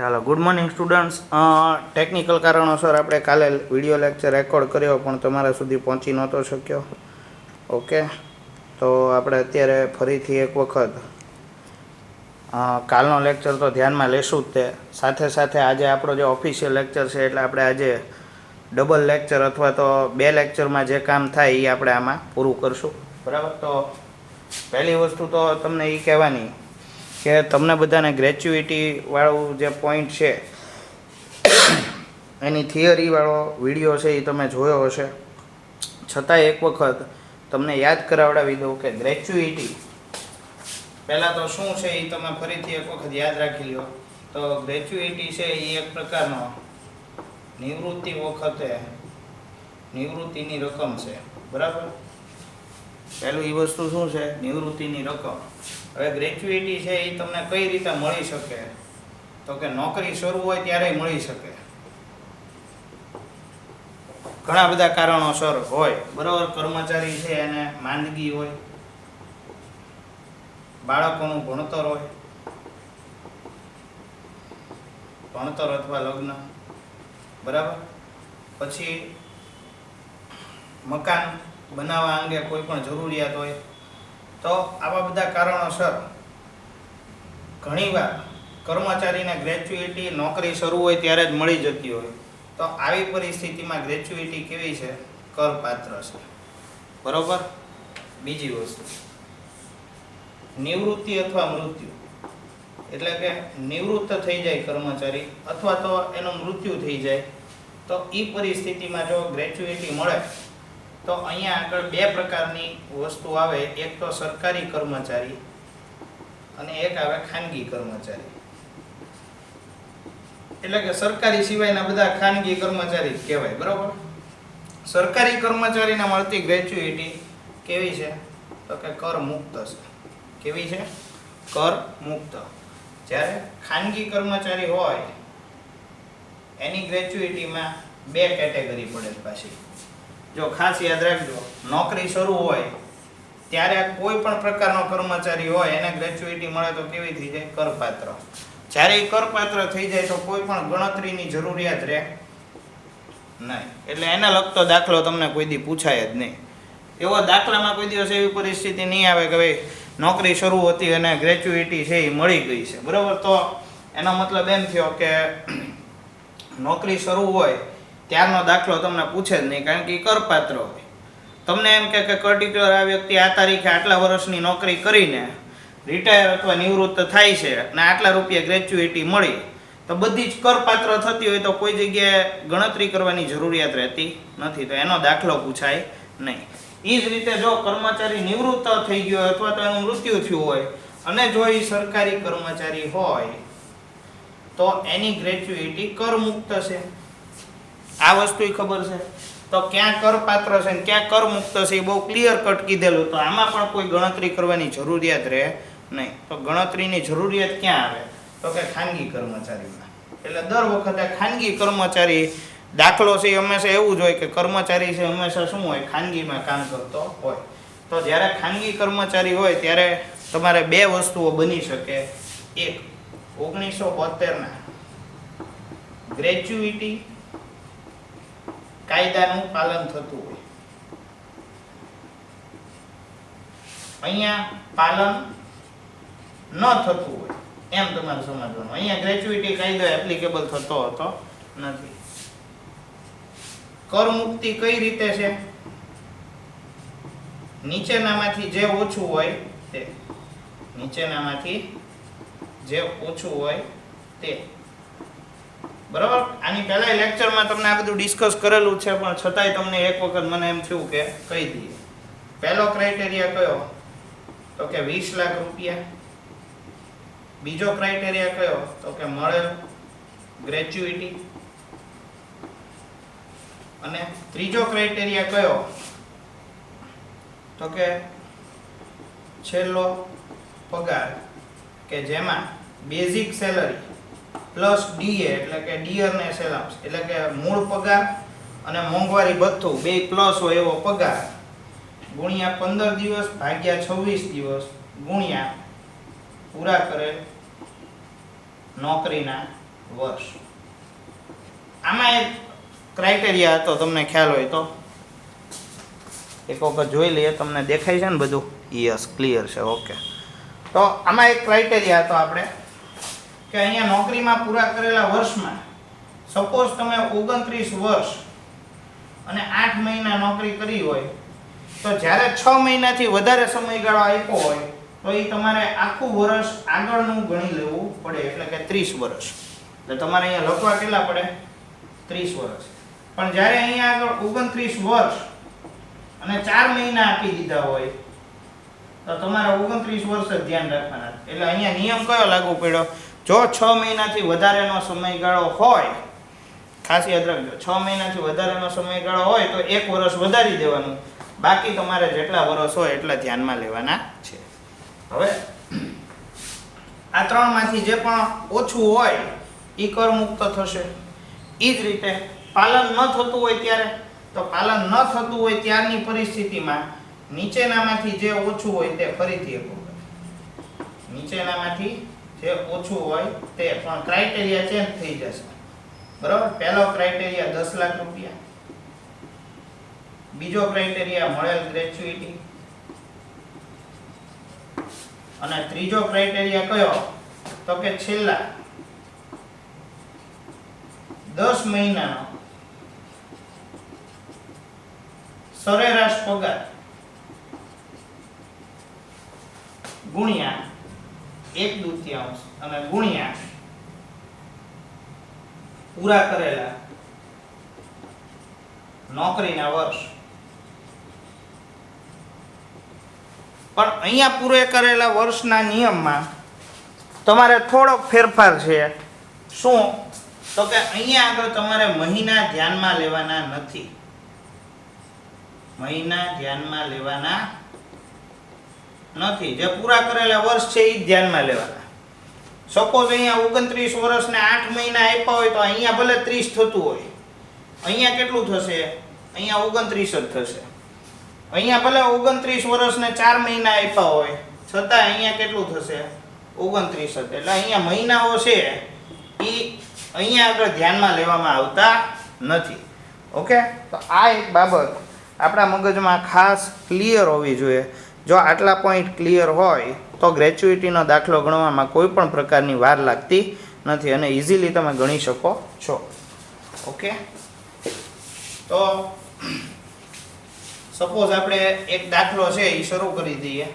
ચાલો, good morning students. Technical કારણોસર આપણે કાલે વિડીયો લેક્ચર રેકોર્ડ કર્યો પણ તમારા સુધી પહોંચી નહોતો શક્યો. ઓકે, તો આપણે અત્યારે ફરીથી એક વખત કાલનો લેક્ચર તો ધ્યાનમાં લેશું જ. તે સાથે સાથે આજે આપણો જે ઓફિશિયલ લેક્ચર છે એટલે આપણે આજે ડબલ લેક્ચર અથવા તો 2 લેક્ચરમાં જે કામ થાય એ આપણે આમાં પૂરું કરશું. બરાબર. તો પહેલી વસ્તુ તો તમને એ કહેવાની કે તમને બધાને ગ્રેચ્યુઇટીવાળું જે પોઈન્ટ છે એની થિયરીવાળો વિડીયો છે એ તમે જોયો હશે. છતાંય એક વખત તમને યાદ કરાવડાવી દઉં કે ગ્રેચ્યુઇટી પહેલાં તો શું છે એ તમે ફરીથી એક વખત યાદ રાખી લો. તો ગ્રેચ્યુઇટી છે એ એક પ્રકારનો નિવૃત્તિ વખતે નિવૃત્તિની રકમ છે. બરાબર. પહેલું એ વસ્તુ શું છે? નિવૃત્તિની રકમ. હવે ગ્રેચ્યુઇટી છે એ તમને કઈ રીતે મળી શકે? તો કે નોકરી શરૂ હોય ત્યારે મળી શકે. ઘણા બધા કારણોસર હોય. બરાબર. કર્મચારી છે એને માંદગી હોય, બાળકોનું ભણતર હોય, ભણતર અથવા લગ્ન. બરાબર. પછી મકાન બનાવવા અંગે કોઈ પણ જરૂરિયાત હોય. તો આવા બધા કારણોસર ઘણીવાર કર્મચારીને ગ્રેચ્યુઇટી નોકરી શરૂ હોય ત્યારે જ મળી જતી હોય. તો આવી પરિસ્થિતિમાં ગ્રેચ્યુઇટી કેવી છે? કરપાત્ર છે. બરોબર. બીજી વસ્તુ, નિવૃત્તિ અથવા મૃત્યુ. એટલે કે નિવૃત્ત થઈ જાય કર્મચારી અથવા તો એનું મૃત્યુ થઈ જાય તો એ પરિસ્થિતિમાં જો ગ્રેચ્યુઇટી મળે તો અહીંયા આગળ 2 પ્રકારની વસ્તુ આવે. એક તો સરકારી કર્મચારી અને એક આવે ખાનગી કર્મચારી. એટલે કે સરકારી સિવાયના બધા ખાનગી કર્મચારી કહેવાય. બરોબર. સરકારી કર્મચારીને મળતી ગ્રેચ્યુઇટી કેવી છે? તો કે કર મુક્ત છે. કેવી છે? કર મુક્ત. જ્યારે ખાનગી કર્મચારી હોય એની ગ્રેચ્યુઇટીમાં 2 કેટેગરી પડે પાછી. જો ખાસ યાદ રાખજો, નોકરી શરૂ હોય ત્યારે કોઈ પણ પ્રકારનો કર્મચારી હોય એને ગ્રેચ્યુઇટી મળે તો કેવી થઈ જાય? કરપાત્ર. જ્યારે એ કરપાત્ર થઈ જાય તો કોઈ પણ ગણતરીની જરૂરિયાત રહે નહીં. એટલે એને લગતો દાખલો તમને કોઈ દી પૂછાય જ નહીં. એવો દાખલામાં કોઈ દિવસ એવી પરિસ્થિતિ નહીં આવે કે ભાઈ નોકરી શરૂ હતી અને ગ્રેચ્યુઇટી છે એ મળી ગઈ છે. બરાબર. તો એનો મતલબ એમ થયો કે નોકરી શરૂ હોય ત્યારનો દાખલો તમને પૂછે જ નહીં, કારણ કે એ કરપાત્ર હોય. તમને એમ કે પર્ટિક્યુલર આ વ્યક્તિ આ તારીખે આટલા વર્ષની નોકરી કરીને રિટાયર અથવા નિવૃત્ત થાય છે અને આટલા રૂપિયા ગ્રેચ્યુઇટી મળી, તો બધી જ કરપાત્ર થતી હોય તો કોઈ જગ્યાએ ગણતરી કરવાની જરૂરિયાત રહેતી નથી. તો એનો દાખલો પૂછાય નહીં. એ જ રીતે જો કર્મચારી નિવૃત્ત થઈ ગયો હોય અથવા તો એનું મૃત્યુ થયું હોય અને જો એ સરકારી કર્મચારી હોય તો એની ગ્રેચ્યુઇટી કરમુક્ત છે. આ વસ્તુ ખબર છે. તો ક્યાં કરપાત્ર છે ને ક્યાં કરમુક્ત છે એ બહુ ક્લિયર કટ કીધેલું. તો આમાં પણ કોઈ ગણતરી કરવાની જરૂરિયાત રહે નહીં. તો ગણતરીની જરૂરિયાત ક્યાં આવે? તો કે ખાનગી કર્મચારીમાં. એટલે દર વખતે ખાનગી કર્મચારી દાખલો છે હંમેશા એવું જ હોય કે કર્મચારી છે હંમેશા શું હોય? ખાનગીમાં કામ કરતો હોય. તો જ્યારે ખાનગી કર્મચારી હોય ત્યારે તમારે 2 વસ્તુઓ બની શકે. એક, 1972ના ગ્રેચ્યુઇટી કાયદાનું પાલન થતું હોય. અહીંયા પાલન ન થતું હોય એમ તમારે સમજવાનું. અહીંયા ગ્રેચ્યુઇટી કાયદો એપ્લિકેબલ થતો હતો નથી. કર મુક્તિ કઈ રીતે છે? નીચેનામાંથી જે ઓછું હોય તે. નીચેનામાંથી જે ઓછું હોય તે. બરાબર. આની પહેલા લેક્ચરમાં તમને આ બધું ડિસ્કસ કરેલું છે પણ છતાંય તમને એક વખત મને એમ થયું કે કહી દઈએ. પહેલો ક્રાઇટેરિયા કયો? તો કે 20 લાખ રૂપિયા. બીજો ક્રાઇટેરિયા કયો? તો કે મળેલ ગ્રેચ્યુઇટી. અને ત્રીજો ક્રાઇટેરિયા કયો? તો કે છેલ્લો પગાર કે જેમાં બેઝિક સેલરી પ્લસ ડીએ એટલે કે ડિયરનેસ એલાઉન્સ એટલે કે મૂળ પગાર અને મોંઘવારી ભથ્થું 2 પ્લસ હોય એવો પગાર ગુણ્યા 15 દિવસ ભાગ્યા 26 દિવસ ગુણ્યા પૂરા કરેલ નોકરીના વર્ષ. આમાં એક ક્રાઇટેરિયા હતો, તમને ખ્યાલ હોય તો એક વખત જોઈ લઈએ. તમને દેખાય છે ને બધું? યસ, ક્લિયર છે. ઓકે. તો આમાં એક ક્રાઇટેરિયા હતો આપણે કે અહીંયા નોકરીમાં પૂરા કરેલા વર્ષમાં સપોઝ તમે 29 વર્ષ અને 8 મહિના નોકરી કરી હોય, તો જ્યારે 6 મહિનાથી વધારે સમયગાળો આપ્યો હોય તો એ તમારે આખું વર્ષ આગળનું ગણી લેવું પડે, એટલે કે 30 વર્ષ. એટલે તમારે અહીંયા લખવા કેટલા પડે? 30 વર્ષ. પણ જ્યારે અહીંયા આગળ 29 વર્ષ અને 4 મહિના આપી દીધા હોય તો તમારે 29 વર્ષ જ ધ્યાન રાખવાના. એટલે અહીંયા નિયમ કયો લાગુ પડ્યો? જો 6 મહિનાથી વધારેનો સમયગાળો હોય, ખાસ યાદ રાખજો, 6 મહિનાથી વધારેનો સમયગાળો હોય તો 1 વર્ષ વધારી દેવાનું, બાકી તમારે જેટલા વર્ષ હોય એટલા ધ્યાનમાં લેવાના છે. હવે આ ત્રણમાંથી જે પણ ઓછું હોય એ કરમુક્ત થશે. એ જ રીતે પાલન ન થતું હોય ત્યારે, તો પાલન ન થતું હોય ત્યારની પરિસ્થિતિમાં નીચેનામાંથી જે ઓછું હોય તે ફરીથી એક વખત, નીચેનામાંથી જે ઓછું હોય તે, પણ ક્રાઇટેરિયા ચેન્જ થઈ જશે. બરાબર? પહેલો ક્રાઇટેરિયા 10 લાખ રૂપિયા, બીજો ક્રાઇટેરિયા મળેલ ગ્રેચ્યુઇટી, અને ત્રીજો ક્રાઇટેરિયા કયો? તો કે છેલ્લા 10 મહિનાનો સરેરાશ પગાર ગુણ્યા 1/2 અને ગુણ્યા પૂરા કરેલા નોકરીના વર્ષ. પણ અહીંયા પૂરે કરેલા વર્ષના નિયમમાં તમારે થોડોક ફેરફાર છે. શું? તો કે અહીંયા આગળ તમારે મહિના ધ્યાનમાં લેવાના નથી. મહિના ધ્યાનમાં લેવાના નથી. જે પૂરા કરેલા વર્ષ છે એ જ ધ્યાનમાં લેવાના. સપોઝ અહીંયા 29 વર્ષ ને 8 મહિના આપ્યા હોય તો અહીંયા ભલે 30 થતું હોય, અહીંયા કેટલું થશે? અહીંયા 29 જ થશે. અહીંયા ભલે 29 વર્ષ ને 4 મહિના આપ્યા હોય છતાં અહીંયા કેટલું થશે? 29 જ. એટલે અહીંયા મહિનાઓ છે એ અહીંયા આગળ ધ્યાનમાં લેવામાં આવતા નથી. ઓકે? તો આ એક બાબત આપણા મગજમાં ખાસ ક્લિયર હોવી જોઈએ. જો આટલા પોઈન્ટ ક્લિયર હોય તો ગ્રેચ્યુઇટીનો દાખલો ગણવામાં કોઈ પણ પ્રકારની વાર લાગતી નથી અને ઇઝીલી તમે ગણી શકો છો. ઓકે? તો સપોઝ આપણે એક દાખલો છે એ શરૂ કરી દઈએ.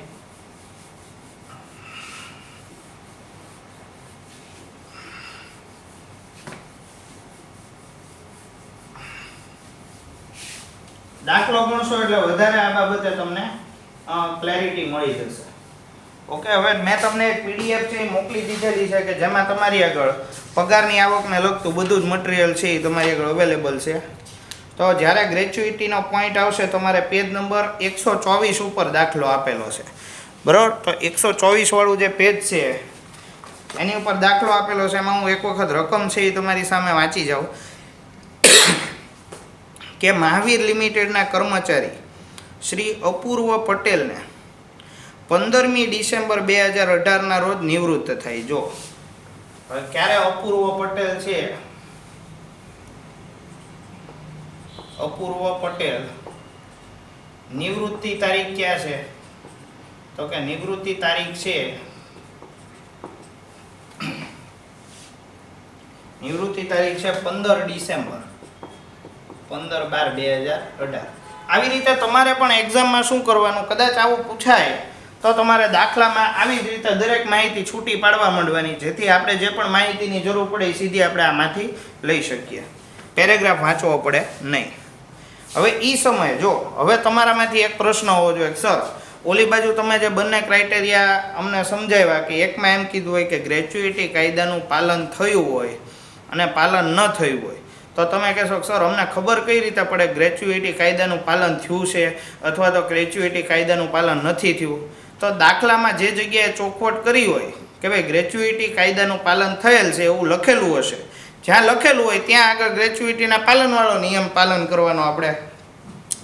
દાખલો ગણશો એટલે વધારે આ બાબતે તમને ક્લેરિટી મળી જશે. ઓકે? હવે મેં તમને એક પીડીએફ છે એ મોકલી દીધેલી છે કે જેમાં તમારી આગળ પગારની આવકને લગતું બધું જ મટીરિયલ છે એ તમારી આગળ અવેલેબલ છે. તો જ્યારે ગ્રેચ્યુઇટીનો પોઈન્ટ આવશે તમારે પેજ નંબર 124 ઉપર દાખલો આપેલો છે. બરાબર? તો 124 વાળું જે પેજ છે એની ઉપર દાખલો આપેલો છે. એમાં હું એક વખત રકમ છે એ તમારી સામે વાંચી જાઉં કે મહાવીર લિમિટેડના કર્મચારી શ્રી અપૂર્વ પટેલને 15મી ડિસેમ્બર 2018ના રોજ નિવૃત્ત થાય. જો ક્યારે અપૂર્વ પટેલ છે? અપૂર્વ પટેલ નિવૃત્તિ તારીખ ક્યાં છે? તો કે નિવૃત્તિ તારીખ છે, નિવૃત્તિ તારીખ છે 15 ડિસેમ્બર 15/12/2018. આવી રીતે તમારે પણ એક્ઝામમાં શું કરવાનું, કદાચ આવું પૂછાય તો તમારે દાખલામાં આવી જ રીતે દરેક માહિતી છૂટી પાડવા માંડવાની, જેથી આપણે જે પણ માહિતીની જરૂર પડે એ સીધી આપણે આમાંથી લઈ શકીએ. પેરેગ્રાફ વાંચવો પડે નહીં. હવે એ સમયે જો હવે તમારામાંથી એક પ્રશ્ન હોવો જોઈએ, સર ઓલી બાજુ તમે જે બંને ક્રાઇટેરિયા અમને સમજાવ્યા કે એકમાં એમ કીધું હોય કે ગ્રેચ્યુઇટી કાયદાનું પાલન થયું હોય અને પાલન ન થયું હોય, તો તમે કહેશો સર અમને ખબર કઈ રીતે પડે ગ્રેચ્યુઇટી કાયદાનું પાલન થયું છે અથવા તો ગ્રેચ્યુઇટી કાયદાનું પાલન નથી થયું? તો દાખલામાં જે જગ્યાએ ચોખવટ કરી હોય કે ભાઈ ગ્રેચ્યુઇટી કાયદાનું પાલન થયેલ છે એવું લખેલું હશે, જ્યાં લખેલું હોય ત્યાં આગળ ગ્રેચ્યુઇટીના પાલનવાળો નિયમ પાલન કરવાનો આપણે,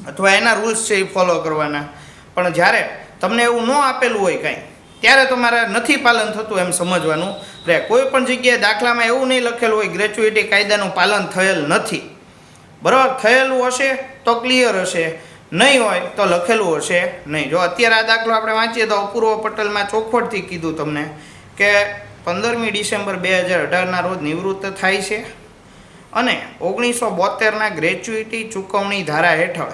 અથવા એના રૂલ્સ છે એ ફોલો કરવાના. પણ જ્યારે તમને એવું ન આપેલું હોય કાંઈ, ત્યારે તમારે નથી પાલન થતું એમ સમજવાનું રહે. કોઈ પણ જગ્યાએ દાખલામાં એવું નહીં લખેલું હોય ગ્રેચ્યુઇટી કાયદાનું પાલન થયેલ નથી, બરાબર. થયેલું હશે તો ક્લિયર હશે, નહીં હોય તો લખેલું હશે નહીં. જો અત્યારે આ દાખલો આપણે વાંચીએ તો અપૂર્વ પટેલમાં ચોખવટથી કીધું તમને કે 15મી ડિસેમ્બર 2018ના રોજ નિવૃત્ત થાય છે અને 1972ના ગ્રેચ્યુઇટી ચૂકવણી ધારા હેઠળ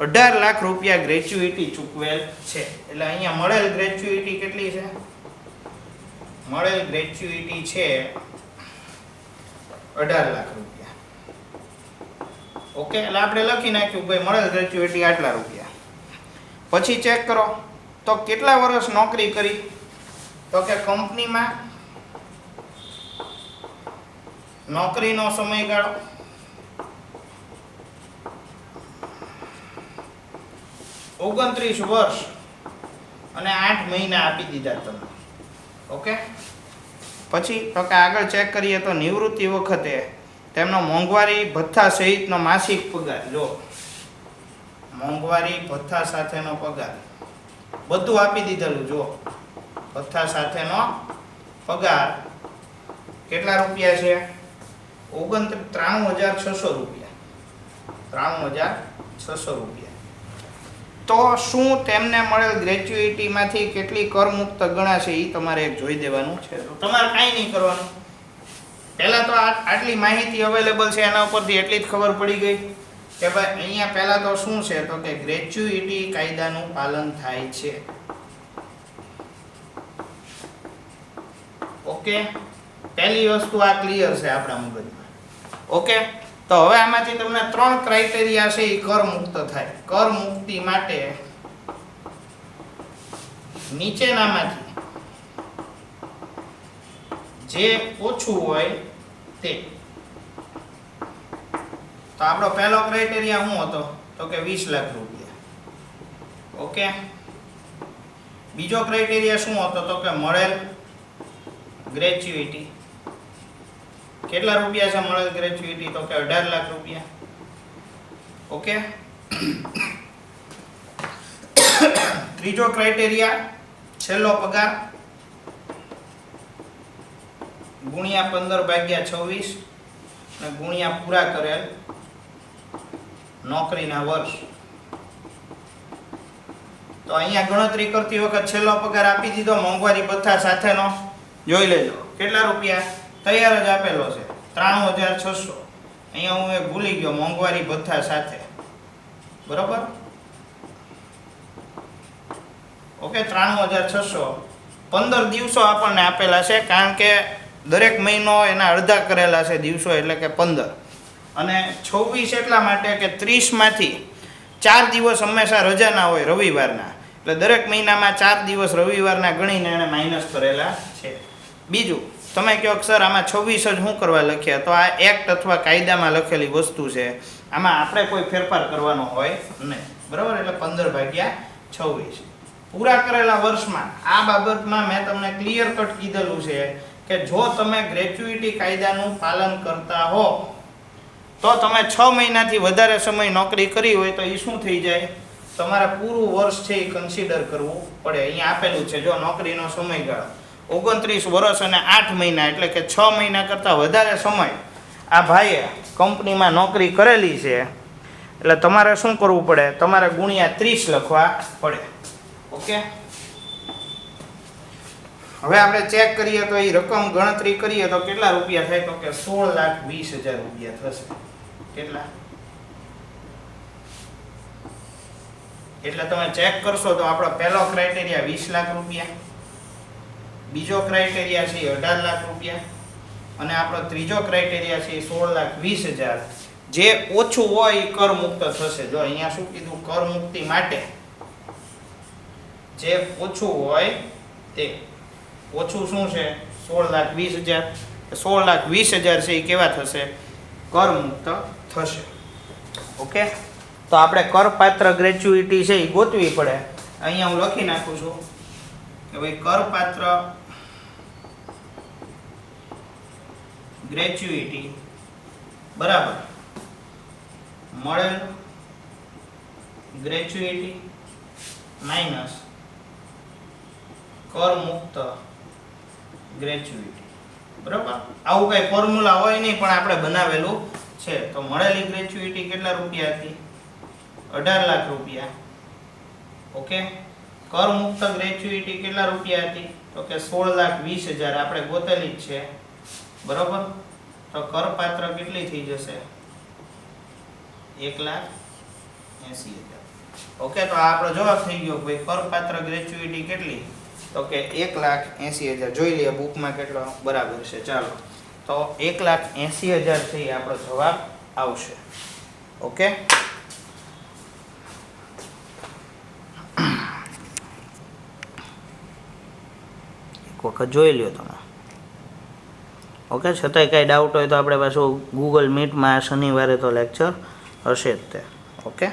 18 લાખ રૂપિયા ગ્રેચ્યુઇટી ચૂકવેલ છે. એટલે અહીંયા મળેલ ગ્રેચ્યુઇટી કેટલી છે? મળેલ ગ્રેચ્યુઇટી છે 18 લાખ રૂપિયા. ઓકે, એટલે આપણે લખી નાખ્યું ભાઈ મળેલ ગ્રેચ્યુઇટી આટલા રૂપિયા. પછી ચેક કરો તો કેટલા વર્ષ નોકરી કરી, તો કે કંપનીમાં નોકરીનો સમયગાળો 29 વર્ષ અને 8 મહિના આપી દીધા તમે. ઓકે, પછી તો કે આગળ ચેક કરીએ તો નિવૃત્તિ વખતે તેમનો મોંઘવારી ભથ્થા સહિતનો માસિક પગાર, જો મોંઘવારી ભથ્થા સાથેનો પગાર બધું આપી દીધેલું. જો ભથ્થા સાથેનો પગાર કેટલા રૂપિયા છે? 93,600 રૂપિયા. 93,600 રૂપિયા. તો શું તેમને મળેલ ગ્રેચ્યુઇટીમાંથી કેટલી કરમુક્ત ગણાશે એ તમારે એક જોઈ દેવાનું છે. તો તમારે કાંઈ નહીં કરવાનું, પહેલાં તો આટલી માહિતી અવેલેબલ છે એના ઉપરથી એટલી જ ખબર પડી ગઈ કે ભાઈ અહીંયા પહેલાં તો શું છે, તો કે ગ્રેચ્યુઇટી કાયદાનું પાલન થાય છે. ઓકે, પહેલી વસ્તુ આ ક્લિયર છે આપણા મગજમાં. ઓકે, તો હવે આમાંથી તમને 3 ક્રાઇટેરિયા છે એ કર મુક્ત થાય. કર મુક્તિ માટે નીચેનામાંથી જે ઓછું હોય તે. તો આપણો પહેલો ક્રાઇટેરિયા શું હતો? તો કે 20 લાખ રૂપિયા. ઓકે, બીજો ક્રાઇટેરિયા શું હતો? તો કે મળેલ ગ્રેચ્યુઇટી કેટલા રૂપિયા છે? મળેલ ગ્રેચ્યુઇટી તો કે 18 લાખ રૂપિયા. ઓકે, ત્રીજો ક્રાઇટેરિયા છેલ્લો પગાર ગુણ્યા 15/26 અને ગુણ્યા પૂરા કરેલ નોકરીના વર્ષ. તો અહીંયા ગણતરી કરતી વખત છેલ્લો પગાર આપી દીધો મોંઘવારી ભથ્થા સાથેનો. જોઈ લેજો કેટલા રૂપિયા તૈયાર જ આપેલો છે, 93,600. અહીંયા હું એક ભૂલી ગયો મોંઘવારી ભથ્થા સાથે, બરોબર. ઓકે, 93,600. 15 દિવસો આપણને આપેલા છે કારણ કે દરેક મહિનો એના અડધા કરેલા છે દિવસો, એટલે કે 15. અને 26 એટલા માટે કે 30માંથી 4 દિવસ હંમેશા રજાના હોય રવિવારના, એટલે દરેક મહિનામાં 4 દિવસ રવિવારના ગણીને એને માઇનસ કરેલા છે. બીજું તમે કહો કે સર આમાં 26 જ શું કરવા લખ્યા? તો આ એક્ટ અથવા કાયદામાં લખેલી વસ્તુ છે, આમાં આપણે કોઈ ફેરફાર કરવાનો હોય નહીં, બરાબર. એટલે 15/26 પૂરા કરેલા વર્ષમાં. આ બાબતમાં મેં તમને ક્લિયર કટ કીધેલું છે કે જો તમે ગ્રેચ્યુઇટી કાયદાનું પાલન કરતા હો તો તમે 6 મહિનાથી વધારે સમય નોકરી કરી હોય તો એ શું થઈ જાય? તમારે પૂરું વર્ષ છે એ કન્સિડર કરવું પડે. અહીંયા આપેલું છે જો નોકરીનો સમયગાળો 29 વર્ષ અને 8 મહિના, એટલે કે 6 મહિના કરતાં વધારે સમય આ ભાઈએ કંપનીમાં નોકરી કરેલી છે. એટલે તમારે શું કરવું પડે? તમારે ગુણ્યા 30 લખવા પડે. ઓકે, હવે આપણે ચેક કરીએ તો એ રકમ ગણતરી કરીએ તો કેટલા રૂપિયા થાય? તો કે 16,20,000 રૂપિયા થશે. કેટલા? એટલે તમે ચેક કરશો તો આપણો પહેલો ક્રાઇટેરિયા 20 લાખ રૂપિયા, બીજો ક્રાઇટેરિયા છે 18 લાખ રૂપિયા અને આપણો ત્રીજો ક્રાઇટેરિયા છે 16,20,000. જે ઓછું હોય એ કર મુક્ત થશે. જો અહીંયા શું કીધું? કર મુક્તિ માટે જે ઓછું હોય તે. ઓછું શું છે? 16,20,000. 16,20,000 છે એ કેવા થશે? કર મુક્ત થશે. ઓકે, તો આપણે કરપાત્ર ગ્રેચ્યુઇટી છે એ ગોતવી પડે. અહીંયા હું લખી નાખું છું કે ભાઈ કરપાત્ર ગ્રેચ્યુઇટી બરાબર મળેલ ગ્રેચ્યુઇટી માઇનસ કર મુક્ત ગ્રેચ્યુઇટી, બરાબર. આવું કઈ ફોર્મ્યુલા હોય નહીં, પણ આપણે બનાવેલું છે. તો મળેલી ગ્રેચ્યુઇટી કેટલા રૂપિયા હતી? 18 લાખ રૂપિયા. ઓકે. કર મુક્ત ગ્રેચ્યુઇટી કેટલા રૂપિયા હતી? તો કે 16,20,000 આપણે ગોતેલી જ છે, બરાબર. તો કરપાત્ર કેટલી થઈ જશે? 1,80,000. ઓકે. તો આ આપણો જવાબ થઈ ગયો. ભાઈ કરપાત્ર ગ્રેચ્યુઇટી કેટલી? તો કે 1,80,000. જોઈ લઈએ બુકમાં કેટલો બરાબર છે. ચાલો, તો 1,80,000 થી આપણો જવાબ આવશે. ઓકે. એક વખત જોઈ લ્યો તમે. ઓકે. છતાંય કાંઈ ડાઉટ હોય તો આપણે પાછું ગૂગલ મીટમાં શનિવારે તો લેક્ચર હશે જ તે. ઓકે.